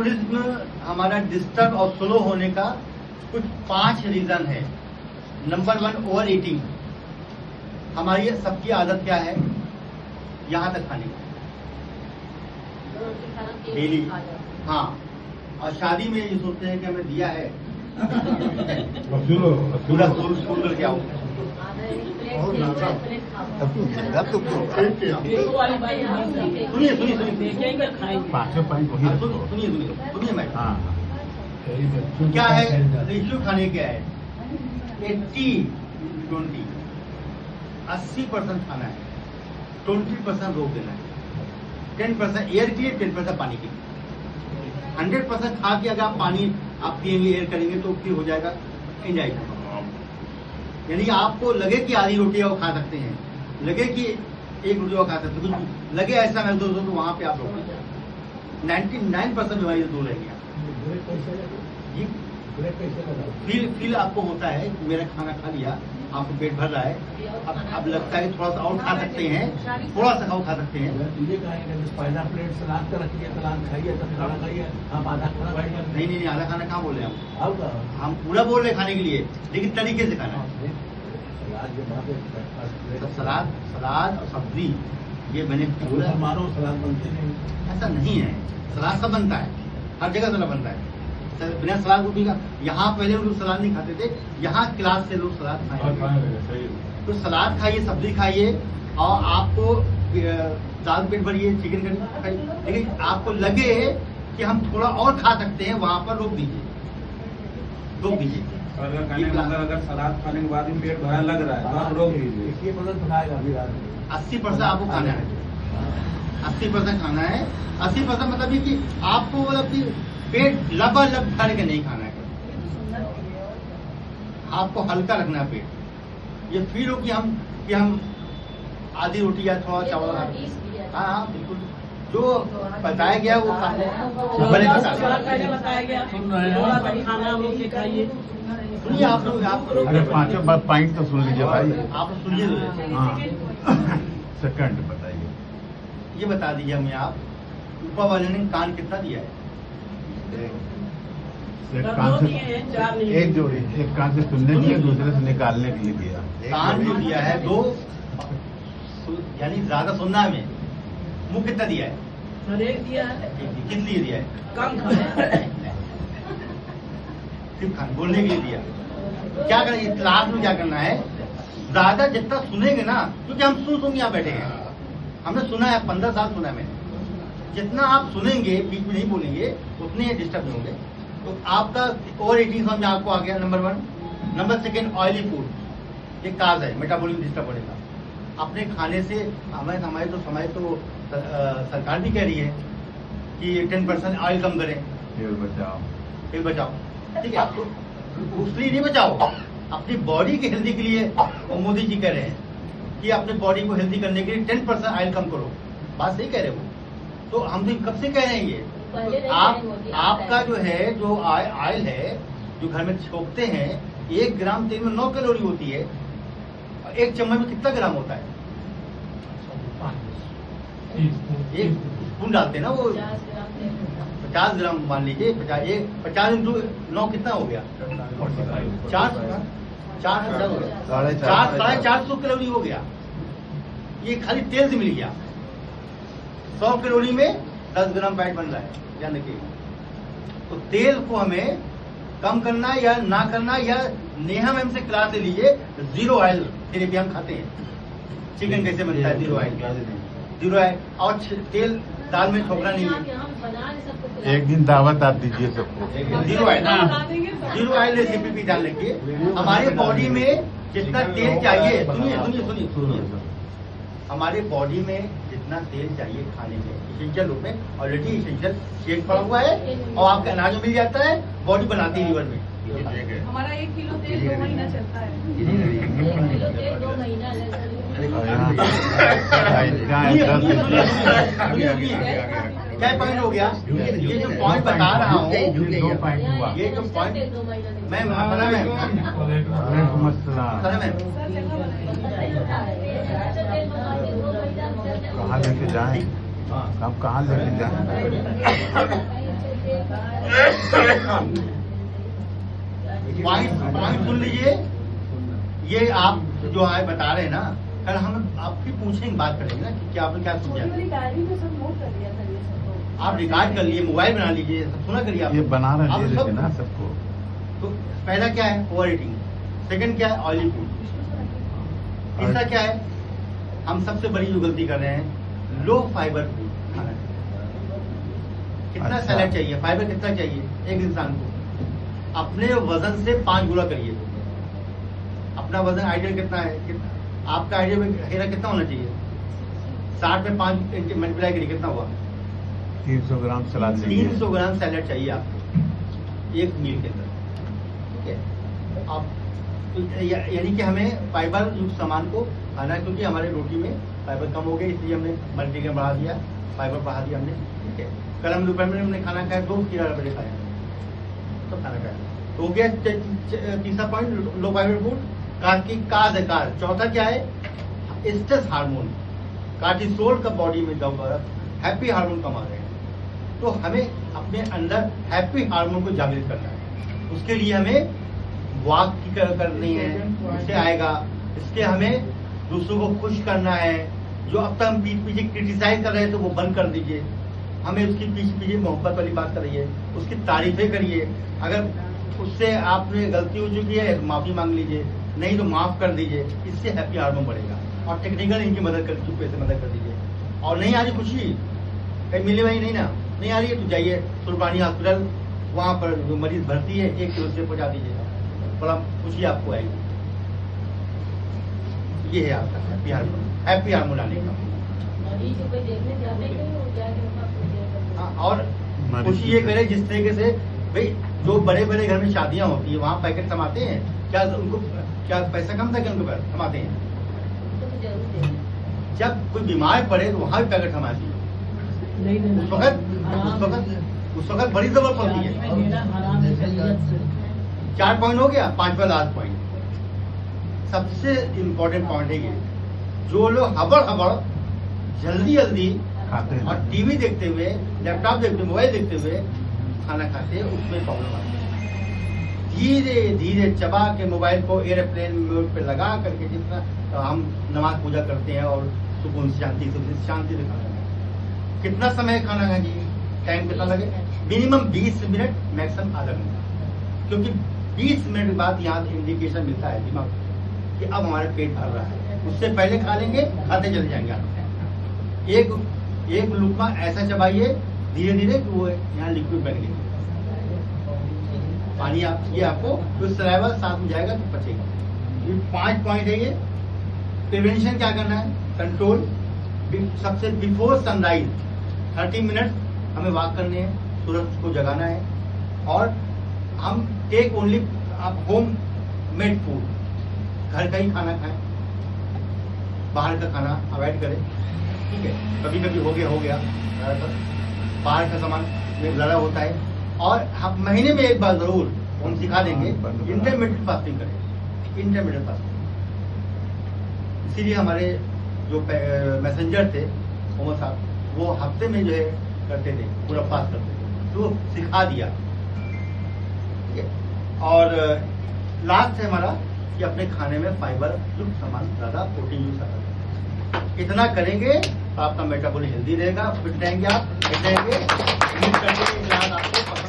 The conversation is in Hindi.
मेटाबॉलिज्म हमारा डिस्टर्ब और स्लो होने का कुछ 5 रीजन है। Number 1, over eating. हमारी सबकी आदत क्या है, यहाँ तक खाने की डेली। हाँ, और शादी में ये सोचते हैं कि हमें दिया है पूरा फूल करके आओ। सुनिए मैं, क्या है रेशियो खाने क्या है, 80-20। 80% खाना है, 20% रोक देना है, 10% एयर के लिए, 10% पानी के लिए। 100% खा के अगर आप पानी आप पिएंगे, एयर करेंगे तो फिर हो जाएगा एंजाइटी। यानी आपको लगे कि आधी रोटी वो खा सकते हैं, लगे कि एक रोटी वो खा सकते हैं, कुछ लगे ऐसा महसूस हो तो वहां पे आप रोक 99% बीमारी दूर रहेगी। फील आपको होता है कि मेरा खाना खा लिया, आपको पेट भर रहा है, अब लगता है थोड़ा सा और खा सकते हैं, थोड़ा सा और खा सकते हैं। पहला प्लेट सलाद का रखिए, सलाद खाइए, तब खाना खाइए, आप आधा खाना खाइए। नहीं, आधा खाना कहाँ बोल रहे हैं हम पूरा बोल रहे हैं खाने के लिए, लेकिन तरीके से खाना है। सलाद और सब्जी ये बने पूरा मारो, सलाद बनते नहीं, ऐसा नहीं है। सलाद सब बनता है, हर जगह सलाद बनता है। बिना सलाद को भी यहाँ पहले लोग सलाद नहीं खाते थे, यहाँ क्लास से लोग सलाद खाए। तो सलाद खाइए, सब्जी खाइए, और आपको दाल पेट भरिए, चिकन करी खाइए, लेकिन आपको लगे कि हम थोड़ा और खा सकते हैं, वहां पर रोक दीजिए। अगर सलाद खाने के बाद भी पेट भरा लग रहा है तो आप रोक दीजिए। 80% आपको खाना है, 80% खाना है। 80% मतलब ये कि आपको मतलब कि पेट लबालब भर के नहीं खाना है, आपको हल्का रखना है पेट। ये फील हो कि हम आधी रोटी या थोड़ा चावल। हाँ, बिल्कुल जो बताया गया वो बड़े बताया गया। सुनिए आप लोग, अरे 5 पॉइंट तो सुन लीजिए भाई, आप सुनिए। हाँ सेकंड बताइए, ये बता दीजिए हमें आप, ऊपर वाले ने कान कितना दिया है? एक जोड़ी, एक कान से सुनने के लिए, दूसरे से निकालने के लिए दिया। कान जो दिया है 2, यानी ज्यादा सुनना में। मुंह कितना दिया है? एक दिया है। किस लिए दिया है? कम खाना, सिर्फ बोलने के लिए दिया। क्या करें इस क्लास में, क्या करना है, ज्यादा जितना सुनेंगे ना, क्योंकि हम सुन यहाँ बैठे हैं, हमने सुना है, 15 साल सुना है मैंने। जितना आप सुनेंगे, बीच में नहीं बोलेंगे, उतने डिस्टर्ब होंगे। तो आपका ओवर ईटिंग समझ आपको आ गया, नंबर 1। नंबर 2, ऑयली फूड, ये काज है, मेटाबॉलिज्म डिस्टर्ब होने का। अपने खाने से हमारे तो सरकार भी कह रही है कि 10% ऑयल कम करें, तेल बचाओ। ठीक है, आपको दूसरी नहीं बचाओ, अपनी बॉडी के हेल्दी के लिए मोदी जी कह रहे हैं कि अपने बॉडी को हेल्दी करने के लिए 10% ऑयल कम करो। बात सही कह रहे हो। तो हम तो कब से कह रहे हैं ये, तो आपका जो है, जो ऑयल है जो घर में छोकते हैं, 1 ग्राम तेल में 9 कैलोरी होती है, और 1 चम्मच में कितना ग्राम होता है? 1 स्पून डालते हैं ना, वो 50 ग्राम मान लीजिए। 50 इंटू 9 कितना हो गया? 450 कैलोरी हो गया। ये खाली तेल से मिल गया। 100 कैलोरी में 10 ग्राम फैट बन रहा है, ध्यान रखिए। तो तेल को हमें कम करना या ना करना, या नेहा मैम से क्लास ले लीजिए, 0 ऑयल थेरेपी हम खाते हैं। चिकन कैसे बनता है? 0 ऑयल। और तेल दाल में छोकरा नहीं है। एक दिन दावत आप दीजिए सबको। 0 ऑयल रेसिपी डाल रखिए। हमारे बॉडी में जितना तेल चाहिए, सुनिए, हमारे बॉडी में जितना तेल चाहिए खाने में, इसेंशियल रूप में ऑलरेडी इसेंशियल शेक पड़ा हुआ है, और आपके अनाज में मिल जाता है, बॉडी बनाती है लीवर में। हमारा 1 किलो तेल 2 महीना चलता है। क्या पॉइंट हो गया? ये जो पॉइंट बता रहा हूँ, 2 पॉइंट हुआ। ये जो पॉइंट मैम कहाँ लेके जाएं? हम कहाँ लेके जाएं? पॉइंट सुन लीजिए। ये आप जो आए बता रहे हैं ना, कल हम आपकी पूछेंगे, बात करेंगे ना कि क्या आपने क्या समझा। डायरी में सब नोट कर लिया था ये सब तो। आप रिकॉर्ड कर लिए, मोबाइल बना लीजिए, सब सुना करिए आप। ये बना आप रहे सब- थे ना सबको। तो पहला क्या है, ओवर ईटिंग। सेकंड क्या है, ऑयली फूड। तीसरा क्या है, हम सबसे बड़ी जो गलती कर रहे हैं, लो फाइबर फूड खाना। कितना अच्छा। सैलेड चाहिए, फाइबर कितना चाहिए एक इंसान को? अपने वजन से 5 गुना करिए। अपना वजन आइडियल कितना है, आपका आइडियल में हेरा कितना होना चाहिए? 60 में 5 मल्टीप्लाई करिए, कितना हुआ? 300 ग्राम सलाद लेंगे। 300 ग्राम सैलेड चाहिए आपको एक मील के अंदर। ठीक है, आप यानी कि हमें फाइबर युक्त सामान को खाना है, क्योंकि हमारे रोटी में फाइबर कम हो गया, इसलिए हमने मल्टीग्रेन बढ़ा दिया, फाइबर बढ़ा दिया हमने। ठीक है, कल हम दोपहर में हमने खाना खाया 2 खीरा बजे खाया, तो खाना खाया तो हो गया। तीसरा पॉइंट लो फाइबर फूड। काज है काज। चौथा क्या है, स्ट्रेस हार्मोन, कार्टिसोल का बॉडी में जब हैप्पी हार्मोन कमा रहे हैं, तो हमें अपने अंदर हैप्पी हार्मोन को जागृत करना है। उसके लिए हमें वॉक करनी है, उससे आएगा। इसके हमें दूसरों को खुश करना है। जो अब तक हम पीछे क्रिटिसाइज कर रहे थे वो बंद कर दीजिए। हमें उसकी पीछे मोहब्बत वाली बात करिए, उसकी तारीफें करिए। अगर उससे आपने गलती हो चुकी है तो माफी मांग लीजिए, नहीं तो माफ कर दीजिए। इससे हैप्पी हार्मोन बढ़ेगा। और टेक्निकल इनकी मदद कर, चुप्पे से मदद कर दीजिए। और नहीं आ रही खुशी, कहीं मिले भाई नहीं ना, नहीं आ रही है तो जाइए सुरबानी हॉस्पिटल, वहाँ पर जो मरीज भर्ती है 1 किलो से पहुँचा दीजिए, बड़ा खुशी आपको आएगी। ये है आपका हैप्पी हार्मोन आने का। हाँ, और खुशी ये करे जिस तरीके से भाई जो बड़े बड़े घर में शादियां होती है वहाँ पैकेट थमाते हैं क्या? उनको क्या पैसा कम था क्या उनको थमाते हैं? जब कोई बीमार पड़े तो वहाँ भी पैकेट थमाती है। उस वक्त बड़ी जरूरत पड़ती है। 4 पॉइंट हो गया, 5वां लास्ट पॉइंट सबसे इम्पोर्टेंट पॉइंट है ये। जो लोग हबड़ जल्दी खाते हैं और टीवी देखते हुए, लैपटॉप देखते हुए, मोबाइल देखते हुए खाना खाते हैं, उसमें प्रॉब्लम आती है। धीरे धीरे चबा के मोबाइल को एयरप्लेन मोड पे लगा करके जितना हम नमाज पूजा करते हैं और सुकून शांति से खाना खाएं। कितना समय खाना खाएंगे, टाइम कितना लगे? मिनिमम 20 मिनट, मैक्सिमम आधा घंटा। क्योंकि 20 मिनट के बाद यहाँ इंडिकेशन मिलता है दिमाग कि अब हमारे पेट भर रहा है। उससे पहले खा लेंगे, खाते चले जाएंगे आप। एक लुकमा ऐसा चबाइए धीरे धीरे कि वो यहाँ लिक्विड बन गई पानी। आप ये आपको जो सलाइवा साथ में जाएगा तो पचेगा। ये 5 पॉइंट है ये। प्रिवेंशन क्या करना है, कंट्रोल। सबसे बिफोर सनराइज 30 मिनट हमें वॉक करने हैं, सूरज को जगाना है। और हम टेक ओनली आप होम मेड फूड, घर का ही खाना खाएं, बाहर का खाना अवॉइड करें। ठीक है, कभी कभी हो गया बाहर का सामान में ज़्यादा होता है। और हम महीने में एक बार जरूर हम सिखा देंगे इंटरमीडिएट फास्टिंग करें। इंटरमीडिएट फास्टिंग इसीलिए हमारे जो मैसेंजर थे मोहम्मद साहब, वो हफ्ते में जो है करते थे, पूरा फास्ट करते थे, तो सिखा दिया। ठीक है, और लास्ट है हमारा कि अपने खाने में फाइबर युक्त सामान ज्यादा, प्रोटीन युक्त सामान इतना करेंगे तो आपका मेटाबॉलिज्म हेल्दी रहेगा, फिट रहेंगे, आप फिट रहेंगे। उम्मीद करते हैं कि आज आपको